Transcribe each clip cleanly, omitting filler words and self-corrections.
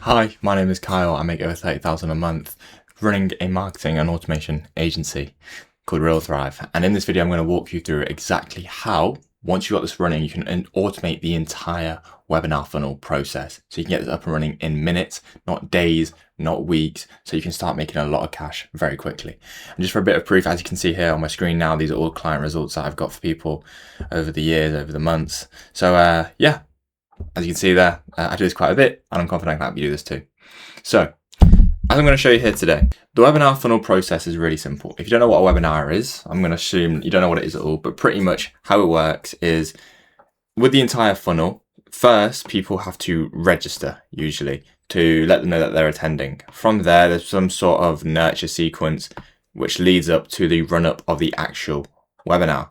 Hi, my name is Kyle. I make over 30,000 a month running a marketing and automation agency called RealThrive. And in this video, I'm going to walk you through exactly how, once you've got this running, you can automate the entire webinar funnel process. So you can get this up and running in minutes, not days, not weeks. So you can start making a lot of cash very quickly. And just for a bit of proof, as you can see here on my screen now, these are all client results that I've got for people over the years, over the months. So yeah. As you can see there, I do this quite a bit and I'm confident I can help you do this too. So, as I'm going to show you here today, the webinar funnel process is really simple. If you don't know what a webinar is, I'm going to assume you don't know what it is at all, but pretty much how it works is with the entire funnel, first people have to register usually to let them know that they're attending. From there, there's some sort of nurture sequence which leads up to the run up of the actual webinar.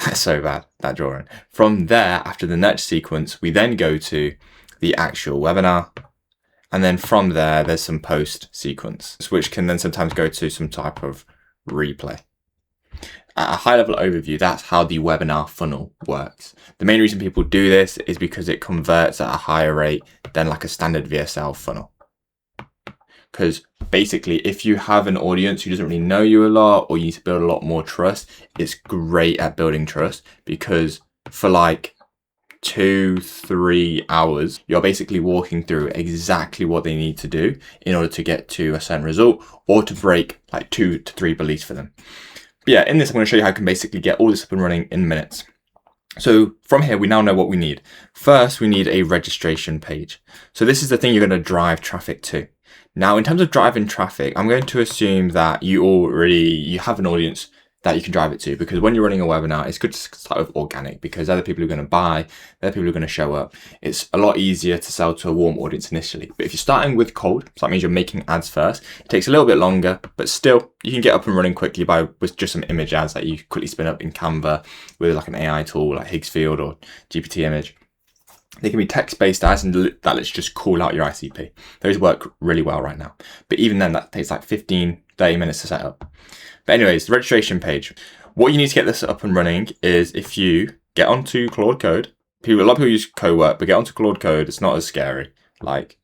That's so bad, that drawing. From there, after the nurture sequence, we then go to the actual webinar. And then from there, there's some post sequence, which can then sometimes go to some type of replay. At a high level overview, that's how the webinar funnel works. The main reason people do this is because it converts at a higher rate than like a standard VSL funnel. Because basically, if you have an audience who doesn't really know you a lot, or you need to build a lot more trust, it's great at building trust because for like 2-3 hours, you're basically walking through exactly what they need to do in order to get to a certain result or to break like 2 to 3 beliefs for them. But yeah, in this, I'm going to show you how I can basically get all this up and running in minutes. So from here, we now know what we need. First, we need a registration page. So this is the thing you're going to drive traffic to. Now, in terms of driving traffic, I'm going to assume that you have an audience that you can drive it to, because when you're running a webinar, it's good to start with organic because other people are going to buy, other people are going to show up. It's a lot easier to sell to a warm audience initially. But if you're starting with cold, so that means you're making ads first, it takes a little bit longer, but still you can get up and running quickly with just some image ads that you quickly spin up in Canva with like an AI tool like Higgsfield or GPT image. They can be text-based ads and that lets just call out your ICP. Those work really well right now. But even then, that takes like 15-30 minutes to set up. But anyways, the registration page. What you need to get this up and running is if you get onto Claude Code. A lot of people use Cowork, but get onto Claude Code. It's not as scary. Like,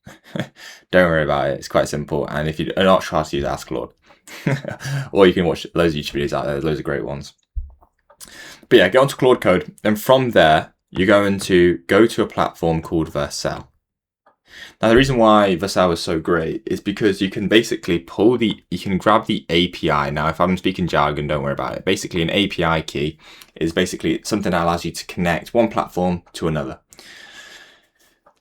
don't worry about it. It's quite simple. And if you're not sure how to use Ask Claude, or you can watch loads of YouTube videos out there. There's loads of great ones. But yeah, get onto Claude Code. And from there, you're going to go to a platform called Vercel. Now, the reason why Vercel is so great is because you can basically you can grab the API. Now, if I'm speaking jargon, don't worry about it. Basically, an API key is basically something that allows you to connect one platform to another.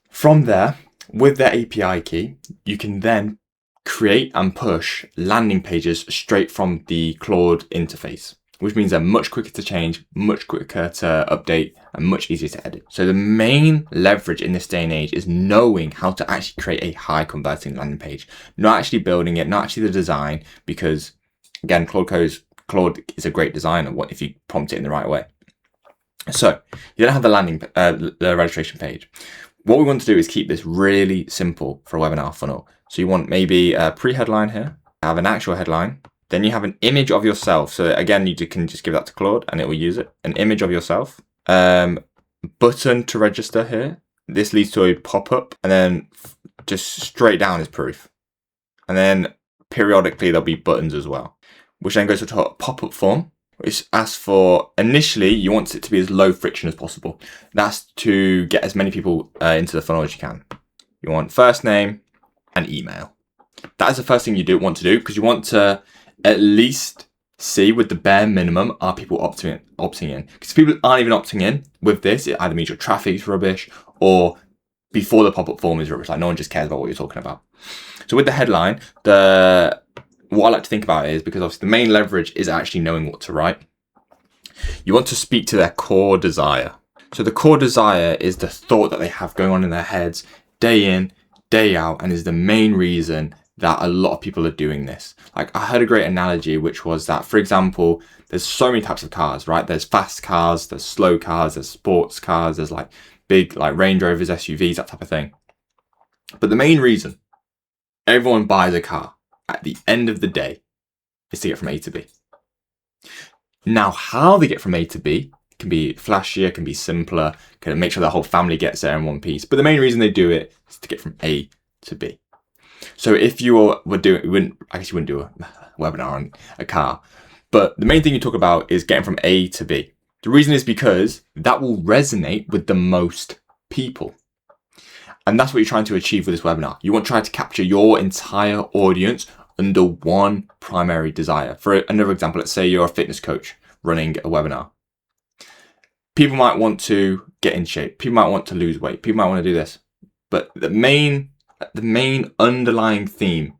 From there, with the API key, you can then create and push landing pages straight from the Claude interface, which means they're much quicker to change, much quicker to update, and much easier to edit. So the main leverage in this day and age is knowing how to actually create a high converting landing page, not actually building it, not actually the design, because again, Claude is a great designer if you prompt it in the right way. So you don't have the registration page. What we want to do is keep this really simple for a webinar funnel. So you want maybe a pre-headline here, have an actual headline. Then you have an image of yourself. So again, you can just give that to Claude and it will use it. An image of yourself. Button to register here. This leads to a pop-up and then just straight down is proof. And then periodically there'll be buttons as well, which then goes to a pop-up form, which asks for, initially you want it to be as low friction as possible. That's to get as many people into the funnel as you can. You want first name and email. That is the first thing you want to do because you want to at least see with the bare minimum, are people opting in? Because if people aren't even opting in with this, it either means your traffic is rubbish or before the pop-up form is rubbish. Like no one just cares about what you're talking about. So with the headline, what I like to think about is because obviously the main leverage is actually knowing what to write. You want to speak to their core desire. So the core desire is the thought that they have going on in their heads day in, day out, and is the main reason that a lot of people are doing this. Like I heard a great analogy, which was that, for example, there's so many types of cars, right? There's fast cars, there's slow cars, there's sports cars, there's like big like Range Rovers, SUVs, that type of thing. But the main reason everyone buys a car at the end of the day is to get from A to B. Now, how they get from A to B can be flashier, can be simpler, can make sure the whole family gets there in one piece. But the main reason they do it is to get from A to B. So if you were doing, I guess you wouldn't do a webinar on a car, but the main thing you talk about is getting from A to B. The reason is because that will resonate with the most people. And that's what you're trying to achieve with this webinar. You want to try to capture your entire audience under one primary desire. For another example, let's say you're a fitness coach running a webinar. People might want to get in shape. People might want to lose weight. People might want to do this. But the main underlying theme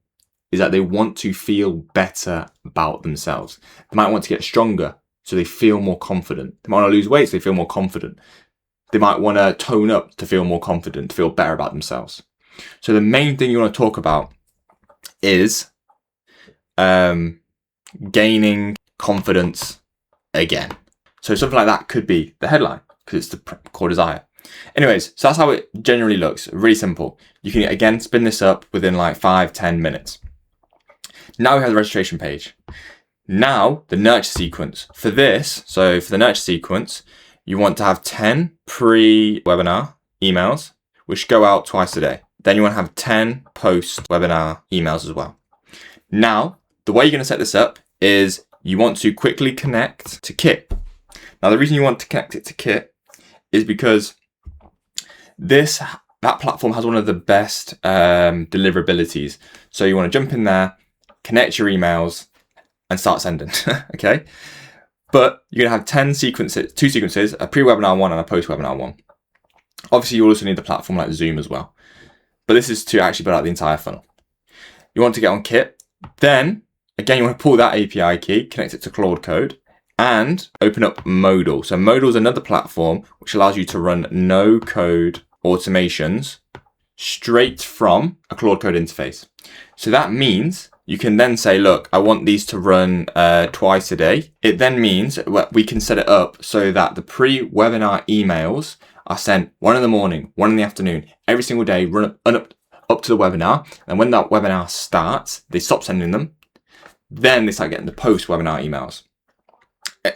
is that they want to feel better about themselves. They might want to get stronger so they feel more confident. They might want to lose weight so they feel more confident. They might want to tone up to feel more confident, to feel better about themselves. So the main thing you want to talk about is gaining confidence again. So something like that could be the headline because it's the core desire. Anyways, so that's how it generally looks. Really simple. You can again spin this up within like 5-10 minutes. Now we have the registration page. Now the nurture sequence for this. So for the nurture sequence, you want to have 10 pre-webinar emails, which go out twice a day. Then you want to have 10 post-webinar emails as well. Now, the way you're going to set this up is you want to quickly connect to Kit. Now, the reason you want to connect it to Kit is because that platform has one of the best deliverabilities. So you want to jump in there, connect your emails, and start sending. Okay? But you're going to have 10 sequences, 2 sequences, a pre-webinar one and a post-webinar one. Obviously, you also need the platform like Zoom as well. But this is to actually build out the entire funnel. You want to get on Kit. Then, again, you want to pull that API key, connect it to Claude Code, and open up Modal. So Modal is another platform which allows you to run no-code automations straight from a Claude Code interface. So that means you can then say, look, I want these to run twice a day. It then means we can set it up so that the pre-webinar emails are sent 1 in the morning, 1 in the afternoon, every single day, run up to the webinar. And when that webinar starts, they stop sending them. Then they start getting the post-webinar emails.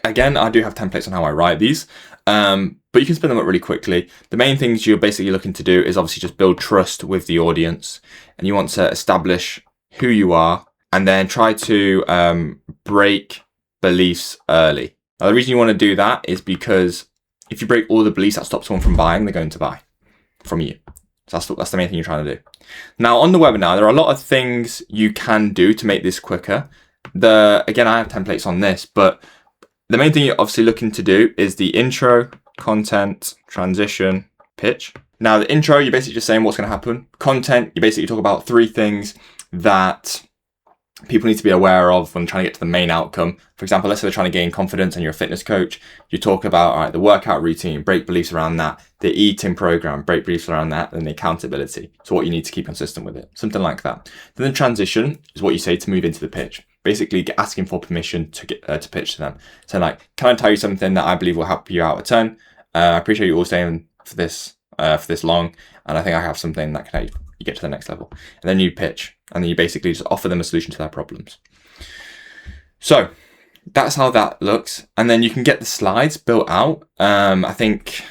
Again, I do have templates on how I write these, but you can spin them up really quickly. The main things you're basically looking to do is obviously just build trust with the audience, and you want to establish who you are and then try to break beliefs early. Now, the reason you want to do that is because if you break all the beliefs that stop someone from buying, they're going to buy from you. So that's the main thing you're trying to do. Now, on the webinar, there are a lot of things you can do to make this quicker. Again, I have templates on this, but the main thing you're obviously looking to do is the intro, content, transition, pitch. Now, the intro, you're basically just saying what's going to happen. Content, you basically talk about 3 things that people need to be aware of when trying to get to the main outcome. For example, let's say they're trying to gain confidence and you're a fitness coach. You talk about, all right, the workout routine, break beliefs around that, the eating program, break beliefs around that, and the accountability. So what you need to keep consistent with it, something like that. Then the transition is what you say to move into the pitch. Basically asking for permission to get to pitch to them. So like, can I tell you something that I believe will help you out a ton? I appreciate you all staying for this long, and I think I have something that can help you get to the next level. And then you pitch, and then you basically just offer them a solution to their problems. So that's how that looks. And then you can get the slides built out. I think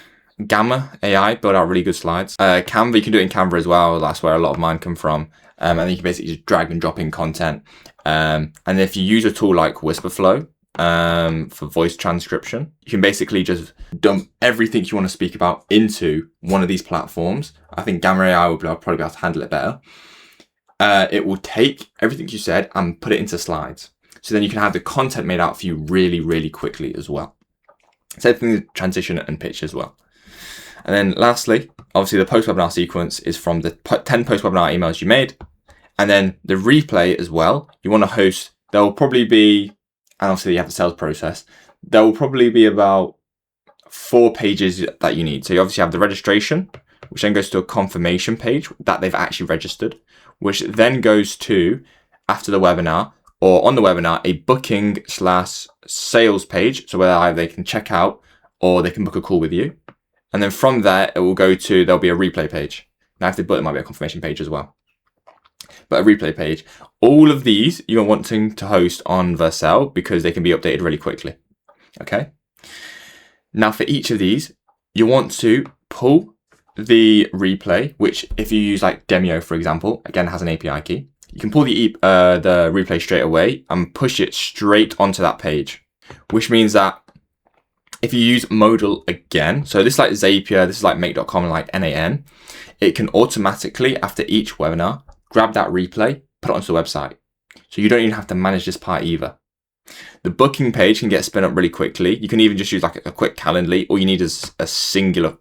Gamma AI built out really good slides. Canva, you can do it in Canva as well. That's where a lot of mine come from. And then you can basically just drag and drop in content. And if you use a tool like Whisperflow for voice transcription, you can basically just dump everything you want to speak about into one of these platforms. I think Gamma AI will probably be able to handle it better. It will take everything you said and put it into slides. So then you can have the content made out for you really, really quickly as well. Same thing with transition and pitch as well. And then lastly, obviously the post-webinar sequence is from the 10 post-webinar emails you made. And then the replay as well, you want to host, there will probably be, and obviously you have the sales process, there will probably be about 4 pages that you need. So you obviously have the registration, which then goes to a confirmation page that they've actually registered, which then goes to, after the webinar or on the webinar, a booking/sales page. So where either they can check out or they can book a call with you. And then from there, it will go to, there'll be a replay page. Now if they book, it might be a confirmation page as well. But a replay page. All of these you're wanting to host on Vercel because they can be updated really quickly. Okay. Now for each of these, you want to pull the replay, which if you use like Demio, for example, again, has an API key. You can pull the replay straight away and push it straight onto that page, which means that if you use Modal again, so this is like Zapier, this is like Make.com and like NAN, it can automatically, after each webinar, grab that replay, put it onto the website. So you don't even have to manage this part either. The booking page can get spin up really quickly. You can even just use like a quick Calendly. All you need is a singular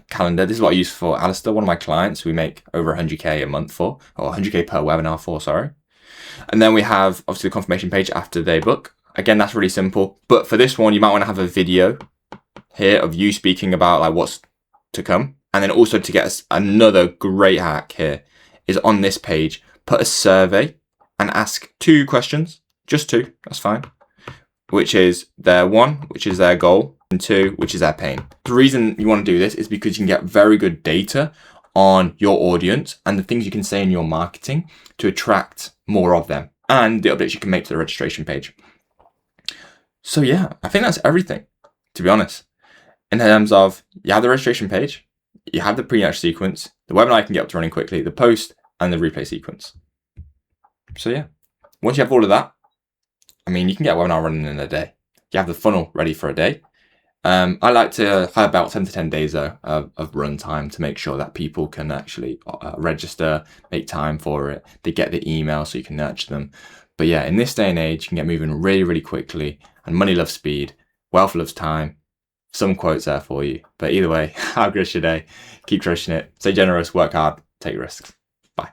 calendar. This is what I use for Alistair, one of my clients we make over 100k a month for, or 100k per webinar for, sorry. And then we have obviously the confirmation page after they book. Again, that's really simple. But for this one, you might want to have a video here of you speaking about like what's to come. And then also to get us another great hack here is on this page, put a survey and ask 2 questions, just 2, that's fine. Which is their 1, which is their goal, and 2, which is their pain. The reason you want to do this is because you can get very good data on your audience and the things you can say in your marketing to attract more of them and the updates you can make to the registration page. So yeah, I think that's everything, to be honest. In terms of, you have the registration page, you have the pre-nurture sequence, the webinar you can get up to running quickly, the post, and the replay sequence. So yeah, once you have all of that, I mean, you can get a webinar running in a day. You have the funnel ready for a day. I like to have about 7 to 10 days though of run time to make sure that people can actually register, make time for it. They get the email so you can nurture them. But yeah, in this day and age, you can get moving really, really quickly, and money loves speed, wealth loves time. Some quotes there for you. But either way, have a good day. Keep crushing it. Stay generous, work hard, take risks. Bye.